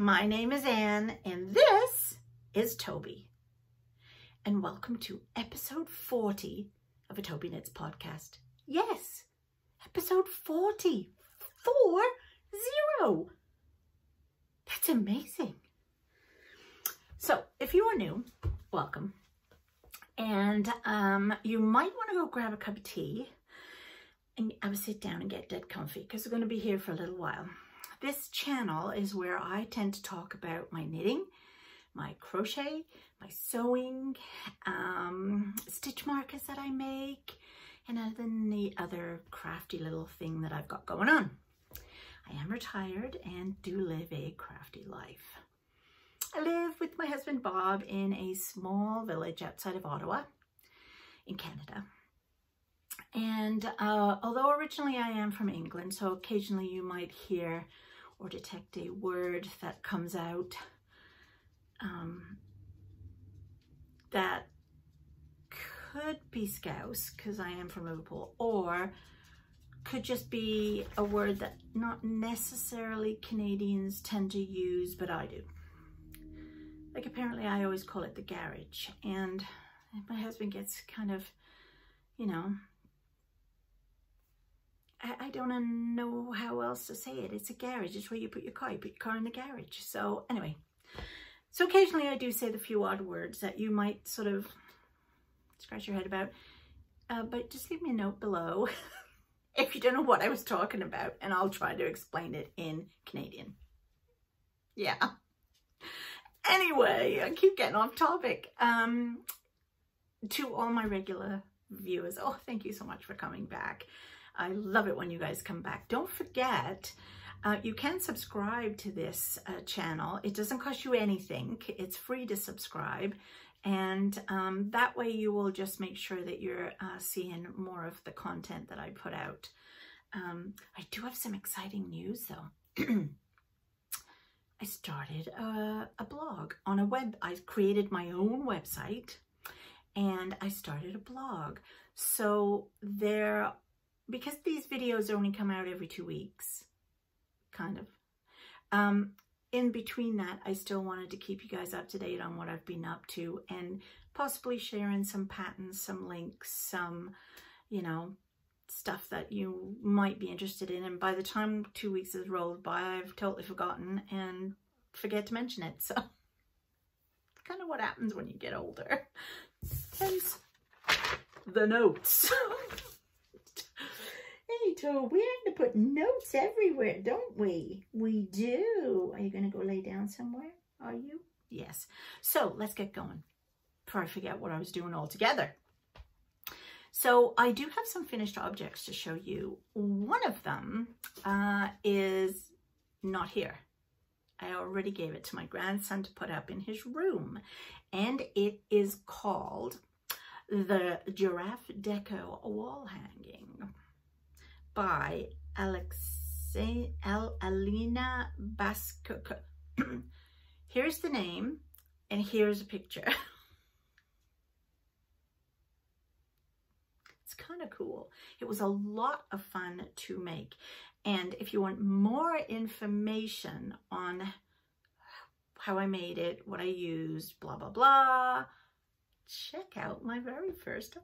My name is Anne, and this is Toby. And welcome to episode 40 of a Tobyknits podcast. Yes, episode 40. 40. That's amazing. So, if you are new, welcome. And you might want to go grab a cup of tea and have a sit down and get dead comfy because we're going to be here for a little while. This channel is where I tend to talk about my knitting, my crochet, my sewing, stitch markers that I make, and any other crafty little thing that I've got going on. I am retired and do live a crafty life. I live with my husband Bob in a small village outside of Ottawa in Canada. And although originally I am from England, so occasionally you might hear or detect a word that comes out that could be Scouse, because I am from Liverpool, or could just be a word that not necessarily Canadians tend to use, but I do. Like apparently I always call it the garage, and my husband gets kind of, you know, I don't know how else to say it. It's a garage. It's where you put your car. You put your car in the garage. So anyway, so occasionally I do say the few odd words that you might sort of scratch your head about. But just leave me a note below if you don't know what I was talking about, and I'll try to explain it in Canadian. Yeah. Anyway, I keep getting off topic. To all my regular viewers, oh, thank you so much for coming back. I love it when you guys come back. Don't forget, you can subscribe to this channel. It doesn't cost you anything. It's free to subscribe. And that way you will just make sure that you're seeing more of the content that I put out. I do have some exciting news though. I started a blog on a web. I've created my own website and I started a blog. So because these videos only come out every 2 weeks, kind of, in between that, I still wanted to keep you guys up to date on what I've been up to and possibly sharing some patterns, some links, some, you know, stuff that you might be interested in. And by the time 2 weeks has rolled by, I've totally forgotten and forget to mention it. So it's kind of what happens when you get older. Hence the notes. Hey, Toby, we have to put notes everywhere, don't we? We do. Are you going to go lay down somewhere? Are you? Yes. So let's get going before I forget what I was doing altogether. So I do have some finished objects to show you. One of them is not here. I already gave it to my grandson to put up in his room, and it is called the Giraffe Deco Wall Hanging by Alina Baskuk. Here's the name, and here's a picture. It's kind of cool. It was a lot of fun to make. And if you want more information on how I made it, what I used, blah, blah, blah, check out my very first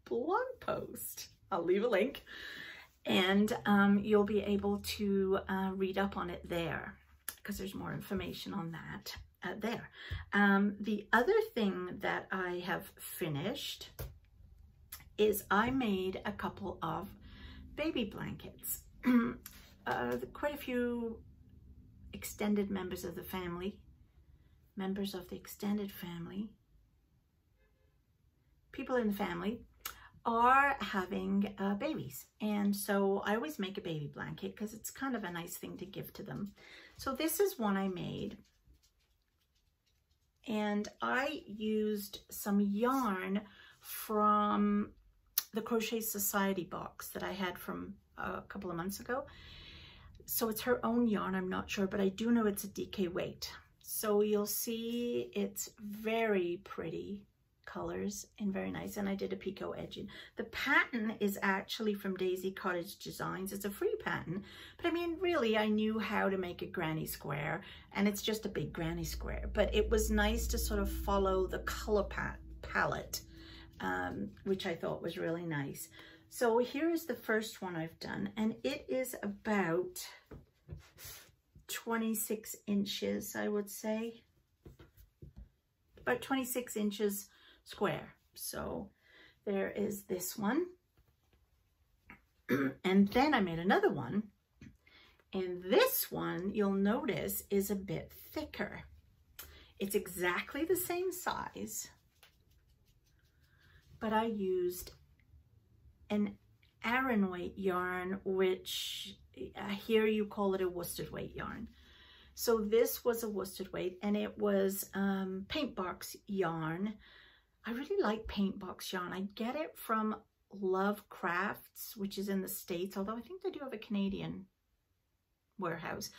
blog post. I'll leave a link. And you'll be able to read up on it there because there's more information on that there. The other thing that I have finished is I made a couple of baby blankets. Quite a few extended members of the extended family, people in the family are having babies, and so I always make a baby blanket because it's kind of a nice thing to give to them. So this is one I made, and I used some yarn from the Crochet Society box that I had from a couple of months ago. So it's her own yarn, I'm not sure, but I do know it's a DK weight. So you'll see it's very pretty colors and very nice. And I did a picot edging. The pattern is actually from Daisy Cottage Designs. It's a free pattern, but I mean, really, I knew how to make a granny square, and it's just a big granny square. But it was nice to sort of follow the color palette, which I thought was really nice. So here is the first one I've done, and it is about 26 inches, I would say. About 26 inches square. So there is this one. And then I made another one. And this one, you'll notice, is a bit thicker. It's exactly the same size, but I used an Aran weight yarn, which here you call it a worsted weight yarn. So this was a worsted weight, and it was paint box yarn. I really like paint box yarn. I get it from Love Crafts, which is in the States, although I think they do have a Canadian warehouse.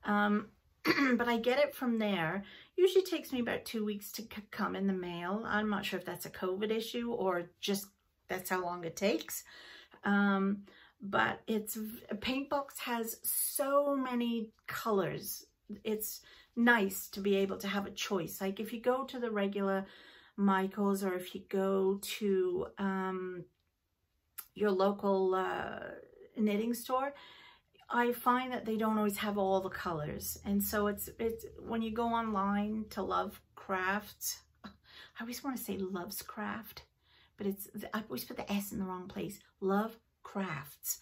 But I get it from there. Usually takes me about 2 weeks to come in the mail. I'm not sure if that's a COVID issue or just that's how long it takes. But it's paint box has so many colors. It's nice to be able to have a choice. Like if you go to the regular Michael's, or if you go to your local knitting store, I find that they don't always have all the colors. And so it's when you go online to Love Crafts, I always want to say Love's Craft, but I always put the S in the wrong place. Love Crafts.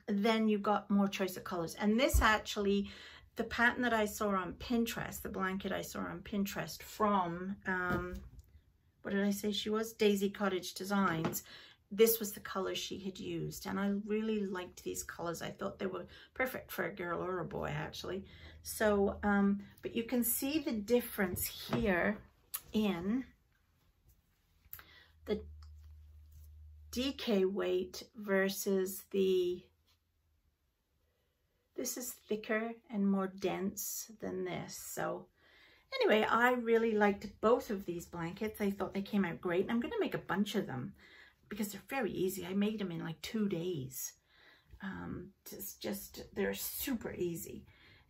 Then you've got more choice of colors. And this actually, the pattern that I saw on Pinterest, the blanket I saw on Pinterest from, what did I say she was? Daisy Cottage Designs. This was the color she had used, and I really liked these colors. I thought they were perfect for a girl or a boy, actually. So, but you can see the difference here in the DK weight versus this is thicker and more dense than this. So anyway, I really liked both of these blankets. I thought they came out great, and I'm going to make a bunch of them because they're very easy. I made them in like 2 days. They're super easy.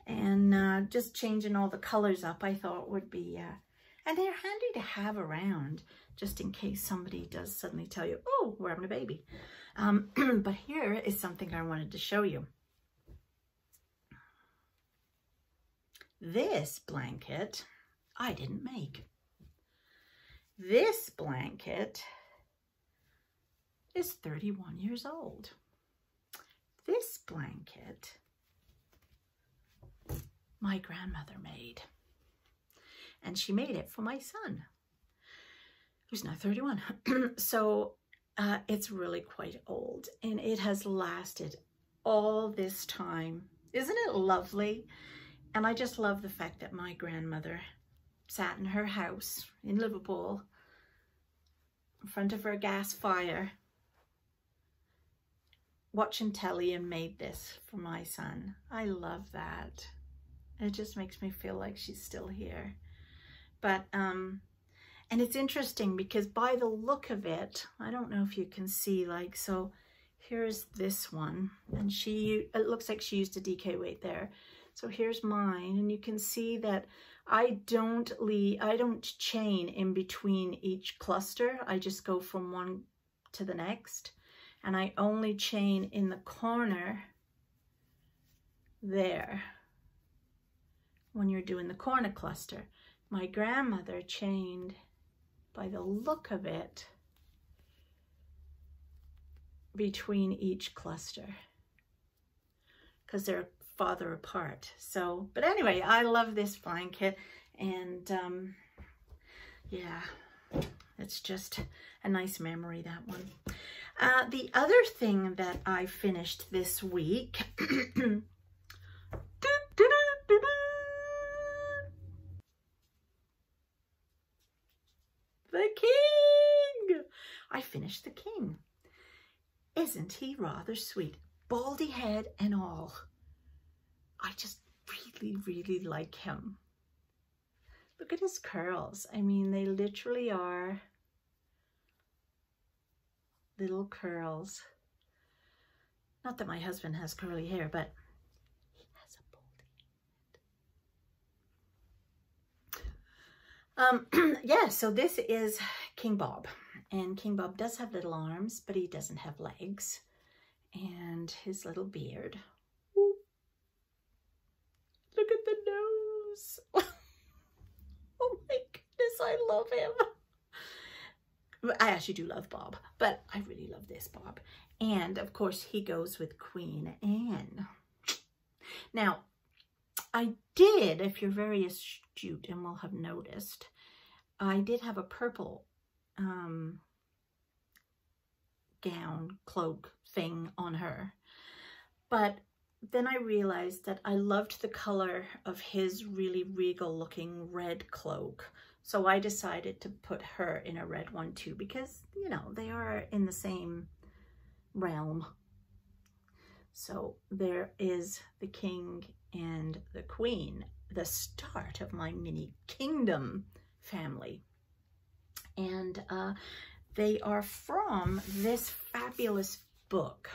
And just changing all the colors up, I thought would be, and they're handy to have around just in case somebody does suddenly tell you, oh, we're having a baby. But here is something I wanted to show you. This blanket, I didn't make. This blanket is 31 years old. This blanket, my grandmother made. And she made it for my son, who's now 31. So it's really quite old, and it has lasted all this time. Isn't it lovely? And I just love the fact that my grandmother sat in her house in Liverpool in front of her gas fire watching telly and made this for my son. I love that. It just makes me feel like she's still here. But, and it's interesting because by the look of it, I don't know if you can see, like, so here's this one, and it looks like she used a DK weight there. So here's mine, and you can see that I don't chain in between each cluster. I just go from one to the next, and I only chain in the corner there when you're doing the corner cluster. My grandmother chained, by the look of it, between each cluster because they're farther apart. So, but anyway, I love this blanket, and yeah, it's just a nice memory, that one. The other thing that I finished this week the king! I finished the king. Isn't he rather sweet? Baldy head and all. I just really, really like him. Look at his curls. I mean, they literally are little curls. Not that my husband has curly hair, but he has a balding. Yeah, so this is King Bob. And King Bob does have little arms, but he doesn't have legs. And his little beard. Ooh. Look at the nose. Oh my goodness, I love him. I actually do love Bob, but I really love this Bob. And of course he goes with Queen Anne. Now, I did, if you're very astute and will have noticed, I did have a purple gown, cloak thing on her. But then I realized that I loved the color of his really regal looking red cloak. So I decided to put her in a red one too, because, you know, they are in the same realm. So there is the king and the queen, the start of my mini kingdom family. And they are from this fabulous book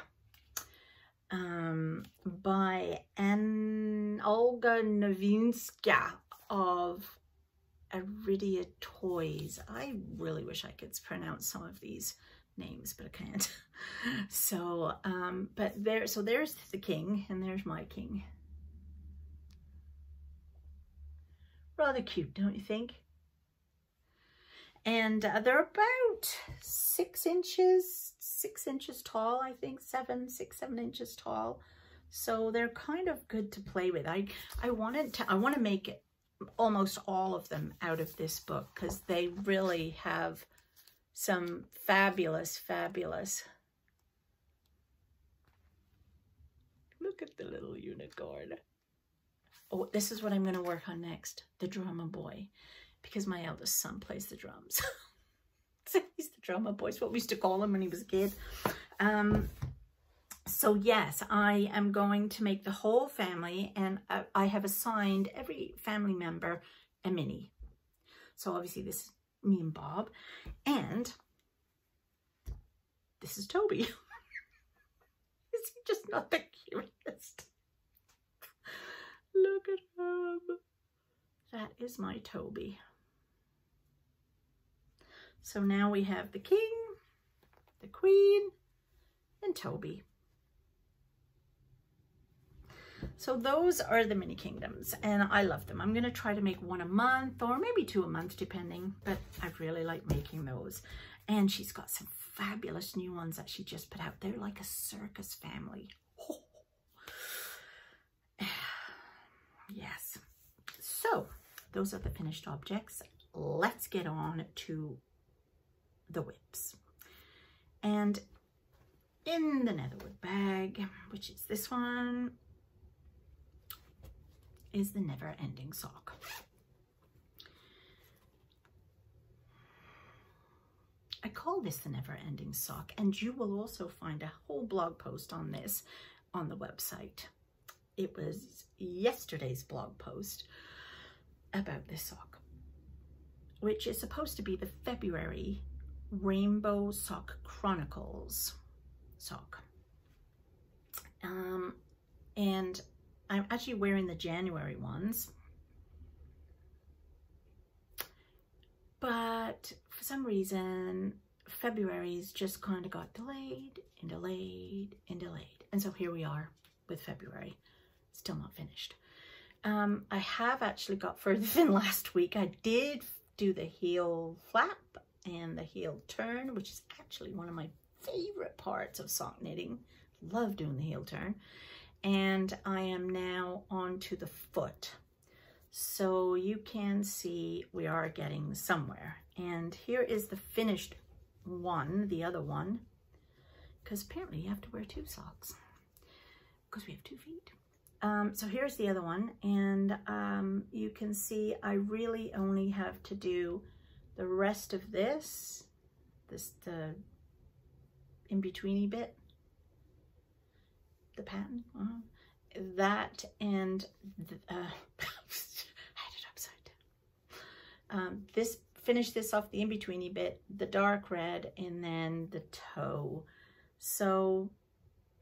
by Olga Novinska of Aridia Toys. I really wish I could pronounce some of these names, but I can't. So, so there's the king and there's my king. Rather cute, don't you think? And they're about 6 inches tall, I think, 7 inches tall. So they're kind of good to play with. I want to make it almost all of them out of this book, because they really have some fabulous. Look at the little unicorn. Oh, this is what I'm going to work on next, the drummer boy, because my eldest son plays the drums. So he's the drummer boy. It's what we used to call him when he was a kid. So yes, I am going to make the whole family, and I have assigned every family member a mini. So obviously this is me and Bob, and this is Toby. Is he just not the cutest? Look at him. That is my Toby. So now we have the king, the queen, and Toby. So those are the mini kingdoms, and I love them. I'm going to try to make one a month, or maybe 2 a month, depending, but I really like making those. And she's got some fabulous new ones that she just put out. They're like a circus family. Oh. Yes. So those are the finished objects. Let's get on to the whips. And in the netherwood bag, which is this one, is the never-ending sock. I call this the never-ending sock, and you will also find a whole blog post on this on the website. It was yesterday's blog post about this sock, which is supposed to be the February Rainbow Sock Chronicles sock. And I'm actually wearing the January ones, but for some reason February's just kind of got delayed and delayed and delayed, and so here we are with February, still not finished. I have actually got further than last week. I did do the heel flap and the heel turn, which is actually one of my favorite parts of sock knitting. Love doing the heel turn. And I am now on to the foot. So you can see we are getting somewhere. And here is the finished one, the other one, because apparently you have to wear 2 socks because we have 2 feet. So here's the other one, and you can see I really only have to do the rest of this, the in-betweeny bit, the pattern, that, and I had it upside down. finish this off the in-betweeny bit, the dark red, and then the toe. So,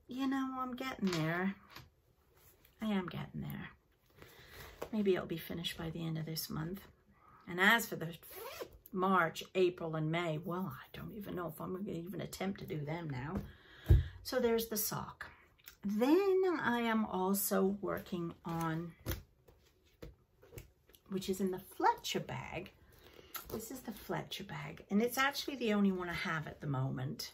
you know, I'm getting there. I am getting there. Maybe it'll be finished by the end of this month. And as for the March, April, and May, well, I don't even know if I'm going to even attempt to do them now. So there's the sock. Then I am also working on, which is in the Fletcher bag. This is the Fletcher bag, and it's actually the only one I have at the moment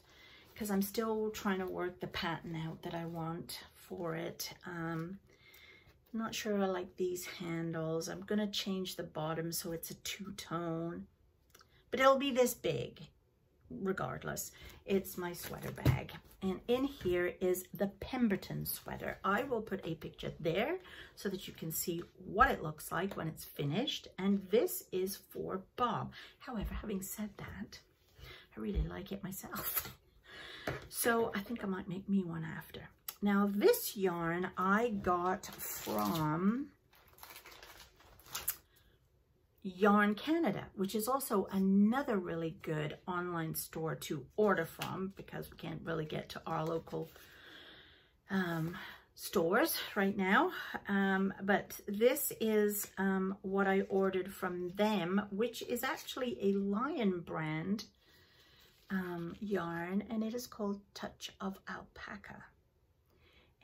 because I'm still trying to work the pattern out that I want for it. I'm not sure I like these handles. I'm going to change the bottom so it's a two-tone, but it'll be this big regardless. It's my sweater bag, and in here is the Pemberton sweater. I will put a picture there so that you can see what it looks like when it's finished, and this is for Bob. However, having said that, I really like it myself, so I think I might make me one after. Now this yarn I got from Yarn Canada, which is also another really good online store to order from because we can't really get to our local stores right now. But this is what I ordered from them, which is actually a Lion brand yarn, and it is called Touch of Alpaca.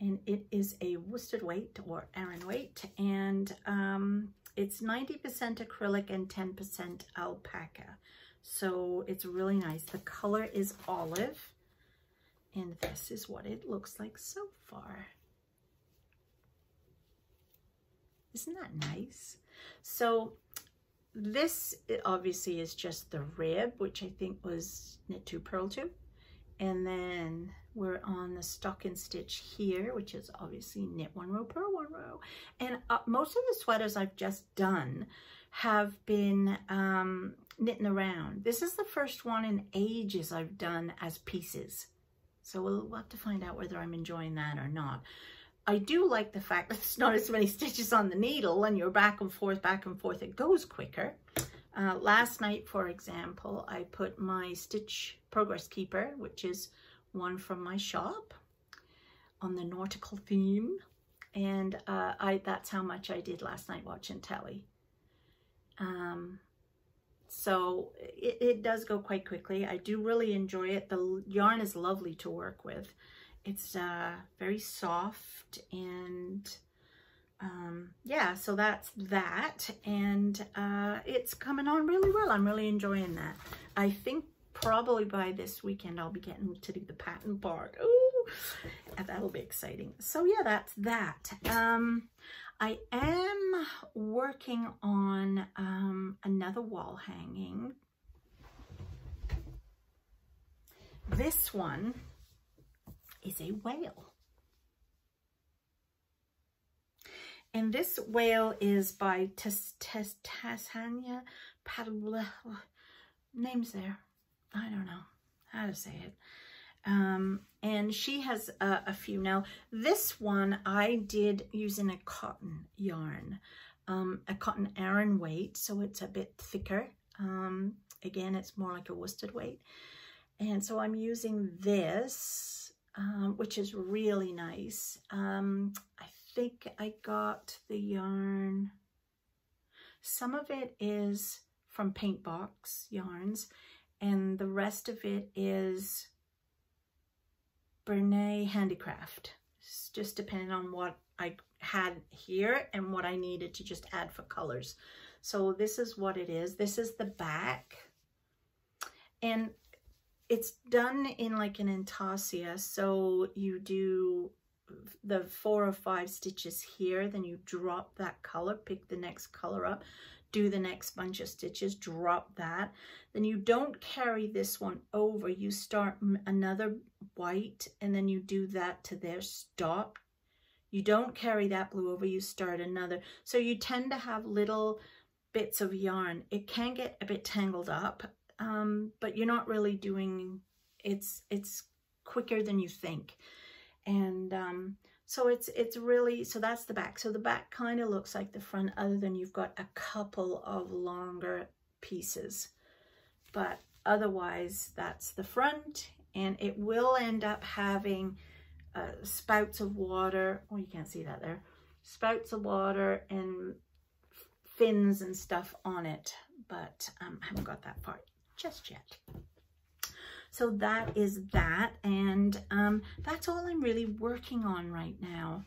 And it is a worsted weight or Aran weight, and it's 90% acrylic and 10% alpaca. So it's really nice. The color is olive, and this is what it looks like so far. Isn't that nice? So this obviously is just the rib, which I think was knit 2, purl 2. And then we're on the stocking stitch here, which is obviously knit 1 row, purl 1 row. And most of the sweaters I've just done have been knitting around. This is the first one in ages I've done as pieces. So we'll have to find out whether I'm enjoying that or not. I do like the fact that there's not as many stitches on the needle and you're back and forth, it goes quicker. Last night, for example, I put my Stitch Progress Keeper, which is one from my shop, on the nautical theme, and that's how much I did last night watching telly. So it does go quite quickly. I do really enjoy it. The yarn is lovely to work with. It's very soft, and yeah, so that's that, and it's coming on really well. I'm really enjoying that. I think probably by this weekend I'll be getting to do the pattern part. Ooh, that'll be exciting. So yeah, that's that. I am working on another wall hanging. This one is a whale. And this whale is by Tasania Padula. Name's there. I don't know how to say it. And she has a few. Now, this one I did using a cotton yarn, a cotton Aran weight, so it's a bit thicker. Again, it's more like a worsted weight. And so I'm using this, which is really nice. I think I got the yarn. Some of it is from Paint Box Yarns, and the rest of it is Bernay Handicraft. It's just depending on what I had here and what I needed to just add for colors. So this is what it is. This is the back, and it's done in like an intarsia. So you do the 4 or 5 stitches here, then you drop that color, pick the next color up, do the next bunch of stitches, drop that. Then you don't carry this one over. You start another white, and then you do that to there, stop. You don't carry that blue over, you start another. So you tend to have little bits of yarn. It can get a bit tangled up, but you're not really doing, it's quicker than you think. And so it's really, so that's the back. So the back kind of looks like the front, other than you've got a couple of longer pieces. But otherwise, that's the front, and it will end up having spouts of water. Oh, you can't see that there. Spouts of water and fins and stuff on it, but I haven't got that part just yet. So that is that, and that's all I'm really working on right now.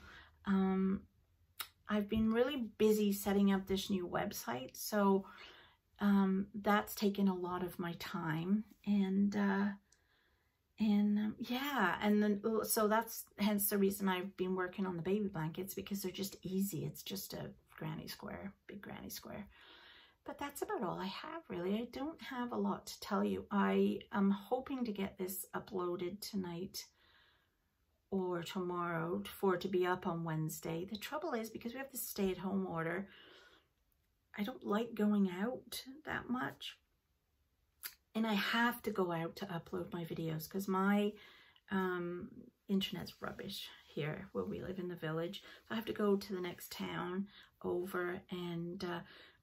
I've been really busy setting up this new website, so that's taken a lot of my time, and yeah, and then so that's hence the reason I've been working on the baby blankets, because they're just easy. It's just a granny square, big granny square. But that's about all I have, really. I don't have a lot to tell you. I am hoping to get this uploaded tonight or tomorrow for it to be up on Wednesday. The trouble is, because we have this stay-at-home order, I don't like going out that much. And I have to go out to upload my videos because my internet's rubbish here where we live in the village. So I have to go to the next town over, and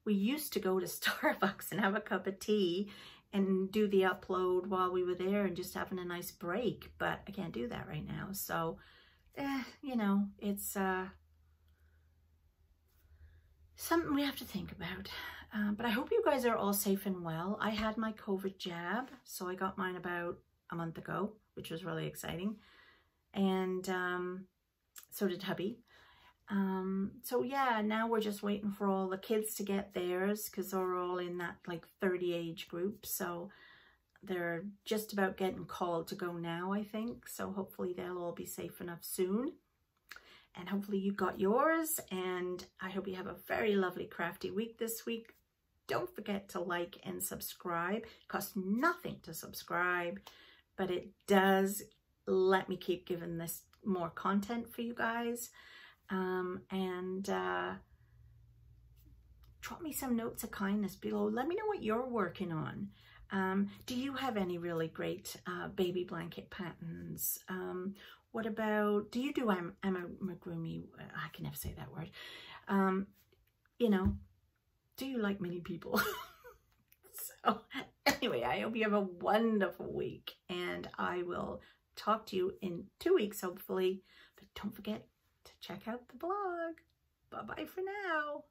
we used to go to Starbucks and have a cup of tea and do the upload while we were there and just having a nice break. But I can't do that right now. So, you know, it's something we have to think about. But I hope you guys are all safe and well. I had my COVID jab, so I got mine about a month ago, which was really exciting. And so did hubby. So yeah, now we're just waiting for all the kids to get theirs, because they're all in that like 30 age group. So they're just about getting called to go now, I think. So hopefully they'll all be safe enough soon. And hopefully you got yours, and I hope you have a very lovely crafty week this week. Don't forget to like and subscribe. It costs nothing to subscribe, but it does let me keep giving this more content for you guys. Drop me some notes of kindness below. Let me know what you're working on. Do you have any really great baby blanket patterns? What about, do you do amigurumi? I can never say that word. You know, do you like many people? So anyway, I hope you have a wonderful week, and I will talk to you in 2 weeks, hopefully. But don't forget to check out the blog. Bye-bye for now.